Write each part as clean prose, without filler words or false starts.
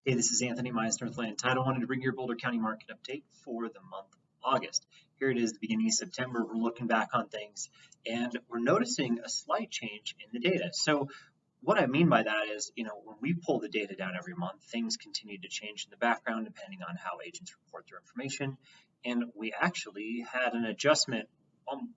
Hey, this is Anthony Meisner with Land Title. I wanted to bring your Boulder County market update for the month of August. Here it is, the beginning of September. We're looking back on things and we're noticing a slight change in the data. So what I mean by that is, when we pull the data down every month, things continue to change in the background depending on how agents report their information. And we actually had an adjustment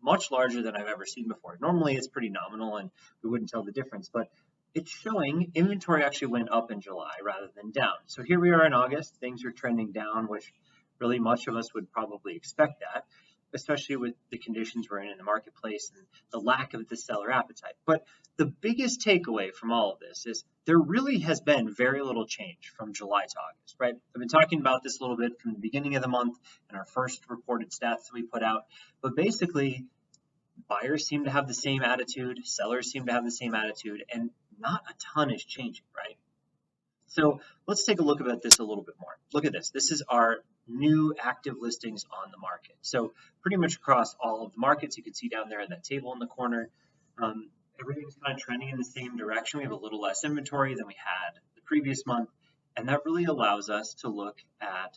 much larger than I've ever seen before. Normally it's pretty nominal and we wouldn't tell the difference, but it's showing inventory actually went up in July rather than down. So here we are in August, things are trending down, which really much of us would probably expect that, especially with the conditions we're in the marketplace and the lack of the seller appetite. But the biggest takeaway from all of this is there really has been very little change from July to August, right? I've been talking about this a little bit from the beginning of the month and our first reported stats that we put out, but basically buyers seem to have the same attitude, sellers seem to have the same attitude, and not a ton is changing, right? So let's take a look at this a little bit more. Look at this. This is our new active listings on the market. So pretty much across all of the markets, you can see down there in that table in the corner, everything's kind of trending in the same direction. We have a little less inventory than we had the previous month, and that really allows us to look at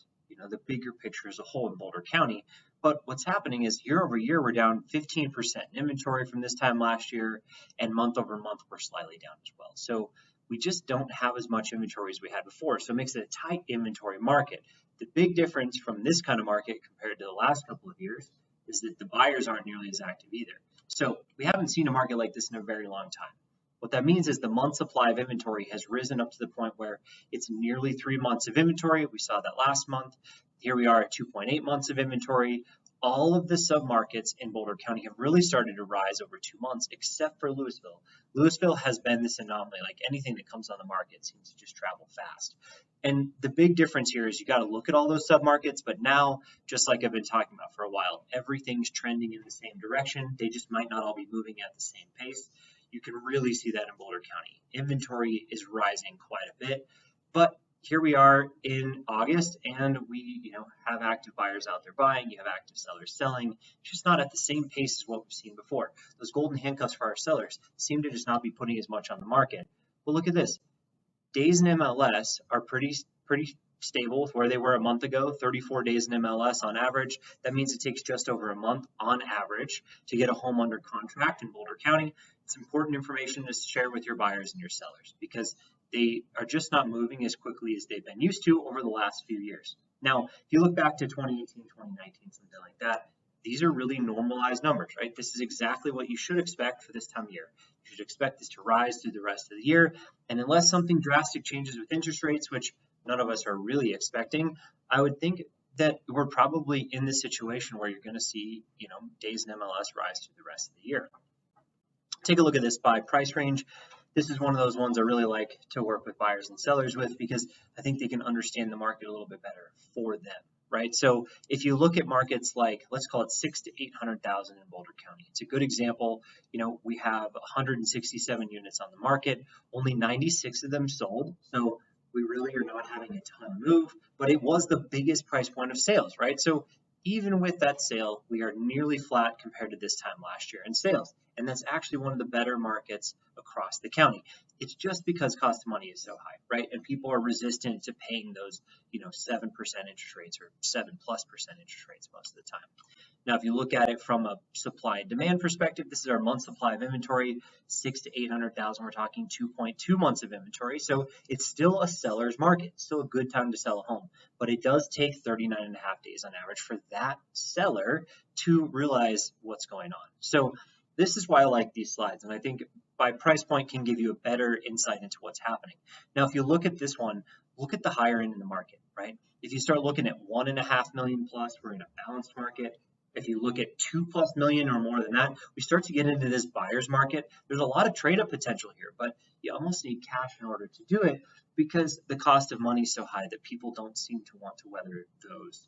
the bigger picture as a whole in Boulder County. But what's happening is year over year, we're down 15% in inventory from this time last year, and month over month, we're slightly down as well. So we just don't have as much inventory as we had before. So it makes it a tight inventory market. The big difference from this kind of market compared to the last couple of years is that the buyers aren't nearly as active either. So we haven't seen a market like this in a very long time. What that means is the month supply of inventory has risen up to the point where it's nearly 3 months of inventory. We saw that last month. Here we are at 2.8 months of inventory. All of the submarkets in Boulder County have really started to rise over 2 months, except for Louisville. Louisville has been this anomaly. Like anything that comes on the market seems to just travel fast. And the big difference here is you got to look at all those submarkets, but now, just like I've been talking about for a while, everything's trending in the same direction. They just might not all be moving at the same pace. You can really see that in Boulder County. Inventory is rising quite a bit, but here we are in August, and we have active buyers out there buying. You have active sellers selling. It's just not at the same pace as what we've seen before. Those golden handcuffs for our sellers seem to just not be putting as much on the market. But look at this. Days in MLS are pretty stable with where they were a month ago, 34 days in MLS on average. That means it takes just over a month on average to get a home under contract in Boulder County. It's important information to share with your buyers and your sellers because they are just not moving as quickly as they've been used to over the last few years. Now, if you look back to 2018, 2019, something like that, these are really normalized numbers, right? This is exactly what you should expect for this time of year. You should expect this to rise through the rest of the year. And unless something drastic changes with interest rates, which none of us are really expecting, I would think that we're probably in this situation where you're going to see, days in MLS rise through the rest of the year. Take a look at this by price range. This is one of those ones I really like to work with buyers and sellers with because I think they can understand the market a little bit better for them, right? So if you look at markets like, let's call it 600,000 to 800,000 in Boulder County, it's a good example. We have 167 units on the market, only 96 of them sold. So we really are not having a ton move, but it was the biggest price point of sales, right? So even with that sale, we are nearly flat compared to this time last year in sales. And that's actually one of the better markets across the county. It's just because cost of money is so high, right? And people are resistant to paying those, 7% interest rates or 7+% interest rates most of the time. Now, if you look at it from a supply and demand perspective, this is our month supply of inventory, 600,000 to 800,000. We're talking 2.2 months of inventory. So it's still a seller's market. It's still a good time to sell a home, but it does take 39.5 days on average for that seller to realize what's going on. So this is why I like these slides. And I think by price point can give you a better insight into what's happening. Now, if you look at this one, look at the higher end in the market, right? If you start looking at 1.5 million plus, we're in a balanced market. If you look at 2+ million or more than that, we start to get into this buyer's market. There's a lot of trade-up potential here, but you almost need cash in order to do it because the cost of money is so high that people don't seem to want to weather those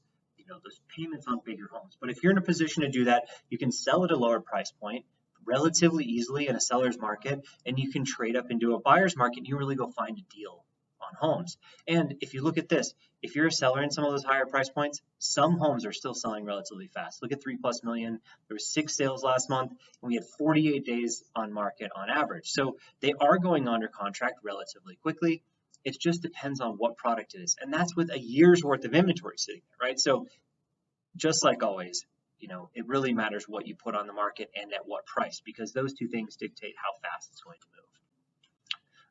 payments on bigger homes. But if you're in a position to do that, you can sell at a lower price point relatively easily in a seller's market, and you can trade up into a buyer's market and you really go find a deal on homes. And if you look at this, if you're a seller in some of those higher price points, some homes are still selling relatively fast. Look at 3+ million. There were 6 sales last month, and we had 48 days on market on average. So they are going under contract relatively quickly. It just depends on what product it is. And that's with a year's worth of inventory sitting there, right? So just like always, it really matters what you put on the market and at what price, because those two things dictate how fast it's going to move.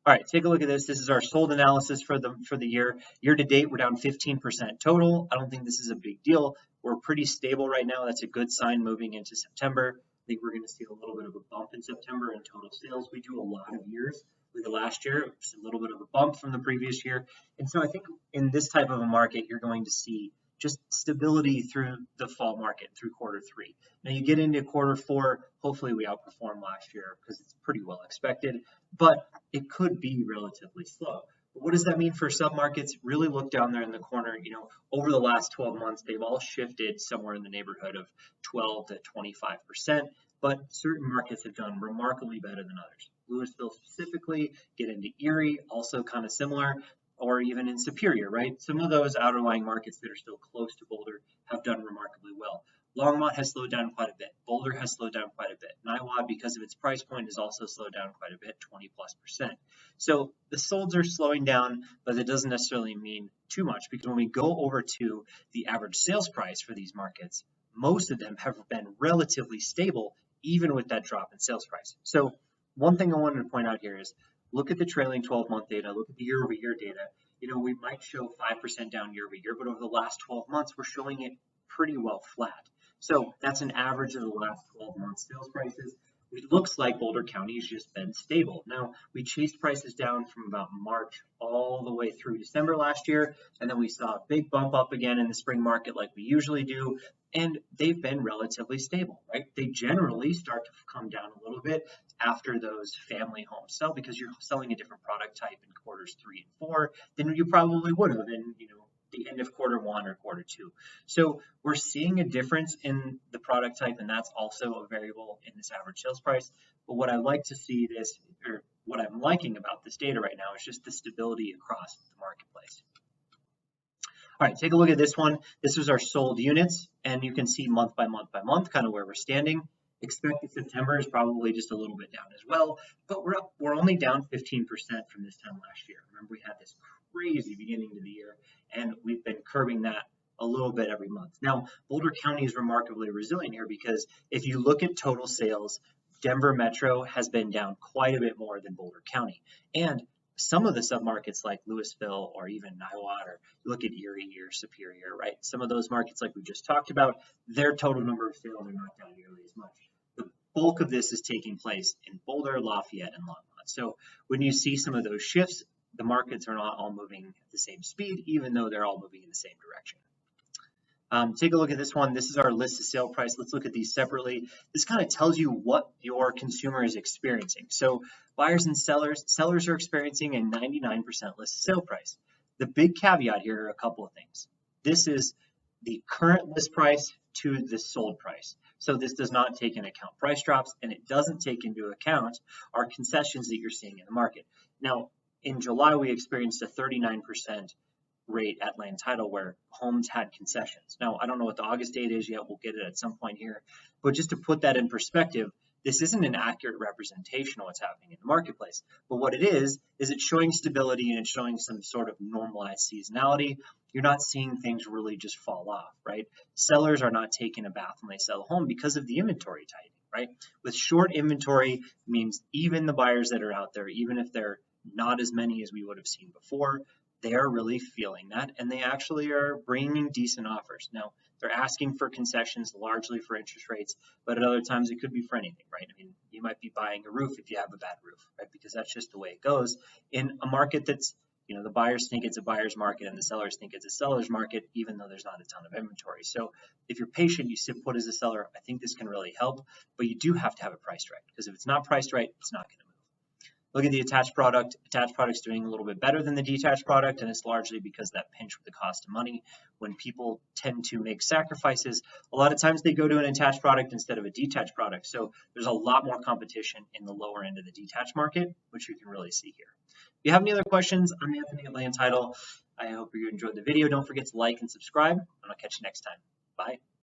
All right, take a look at this. This is our sold analysis for the year. Year to date, we're down 15% total. I don't think this is a big deal. We're pretty stable right now. That's a good sign moving into September. I think we're going to see a little bit of a bump in September in total sales. We do a lot of years. With the last year, just a little bit of a bump from the previous year. And so I think in this type of a market, you're going to see just stability through the fall market, through quarter three. Now you get into quarter four, hopefully we outperform last year because it's pretty well expected, but it could be relatively slow. But what does that mean for submarkets? Really look down there in the corner. Over the last 12 months, they've all shifted somewhere in the neighborhood of 12 to 25%, but certain markets have done remarkably better than others. Louisville specifically, get into Erie, also kind of similar, or even in Superior, right? Some of those outerlying markets that are still close to Boulder have done remarkably well. Longmont has slowed down quite a bit. Boulder has slowed down quite a bit. Niwot, because of its price point, has also slowed down quite a bit, 20+%. So the solds are slowing down, but that doesn't necessarily mean too much, because when we go over to the average sales price for these markets, most of them have been relatively stable, even with that drop in sales price. So one thing I wanted to point out here is look at the trailing 12-month data, look at the year-over-year data. We might show 5% down year-over-year, but over the last 12 months, we're showing it pretty well flat. So that's an average of the last 12 months sales prices. It looks like Boulder County has just been stable. Now, we chased prices down from about March all the way through December last year, and then we saw a big bump up again in the spring market like we usually do, and they've been relatively stable, right? They generally start to come down a little bit after those family homes sell, because you're selling a different product type in quarters 3 and 4 than you probably would have in, the end of quarter 1 or quarter 2. So we're seeing a difference in the product type, and that's also a variable in this average sales price. But what I like to see or what I'm liking about this data right now is just the stability across the marketplace. All right, take a look at this one. This was our sold units, and you can see month by month by month kind of where we're standing. Expected September is probably just a little bit down as well, but we're only down 15% from this time last year. Remember, we had this crazy beginning to the year, and we've been curbing that a little bit every month. Now, Boulder County is remarkably resilient here, because if you look at total sales, Denver Metro has been down quite a bit more than Boulder County. And some of the submarkets like Louisville or even Niwot, or look at Erie or Superior, right? Some of those markets like we just talked about, their total number of sales are not down nearly as much. The bulk of this is taking place in Boulder, Lafayette, and Longmont. So when you see some of those shifts, the markets are not all moving at the same speed, even though they're all moving in the same direction. Take a look at this one. This is our list of sale price. Let's look at these separately. This kind of tells you what your consumer is experiencing. So buyers and sellers are experiencing a 99% list sale price. The big caveat here are a couple of things. This is the current list price to the sold price. So this does not take into account price drops, and it doesn't take into account our concessions that you're seeing in the market. Now, in July, we experienced a 39% rate at land title where homes had concessions. Now, I don't know what the August date is yet. We'll get it at some point here. But just to put that in perspective, this isn't an accurate representation of what's happening in the marketplace. But what it is it's showing stability, and it's showing some sort of normalized seasonality. You're not seeing things really just fall off, right? Sellers are not taking a bath when they sell a home because of the inventory tightening, right? With short inventory means even the buyers that are out there, even if they're not as many as we would have seen before, they are really feeling that, and they actually are bringing decent offers. Now, they're asking for concessions largely for interest rates, but at other times it could be for anything, right? I mean, you might be buying a roof if you have a bad roof, right? Because that's just the way it goes in a market that's, the buyers think it's a buyer's market and the sellers think it's a seller's market, even though there's not a ton of inventory. So if you're patient, you sit put as a seller, I think this can really help, but you do have to have it priced right, because if it's not priced right, it's not going to move. Look at the attached product. Attached product's doing a little bit better than the detached product, and it's largely because of that pinch with the cost of money. When people tend to make sacrifices, a lot of times they go to an attached product instead of a detached product. So there's a lot more competition in the lower end of the detached market, which you can really see here. If you have any other questions, I'm Anthony at Land Title. I hope you enjoyed the video. Don't forget to like and subscribe, and I'll catch you next time. Bye.